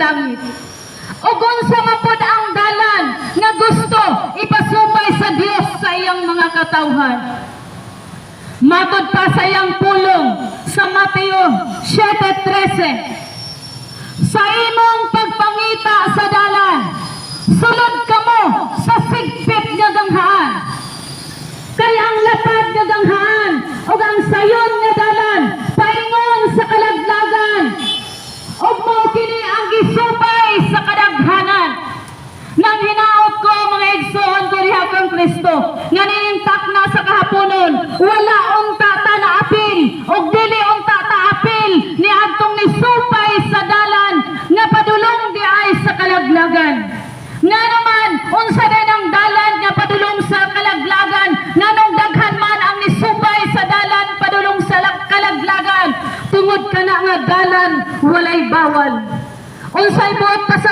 langit. Ug unsa man pod ang dalan nga gusto ipasubay sa Dios sa iyang mga katawhan. Matod pa sa iyang pulong sa Mateo 7:13. Sa imong pagpangita sa dalan, sulod kamo sa sigpit nga ganghaan. Kaya ang lapad nga ganghaan ug ang sayon nga dalan paingon sa kalaglagan. Ug mao kini ang gisubay sa kadaghanan. Nang hinaot ko mga igsoon ko diha kang Kristo nga niintak na sa kahaponon, wala unta ta naapil ug dili unta ta apil ni adtong nisupay sa dalan nga padulong di ay sa kalaglagan. Nga naman unsa din ang dalan nga padulong sa kalaglagan, nganong daghan man ang nisupay sa dalan padulong sa kalaglagan, tungod kana nga dalan walay bawal. Unsay buot pa sa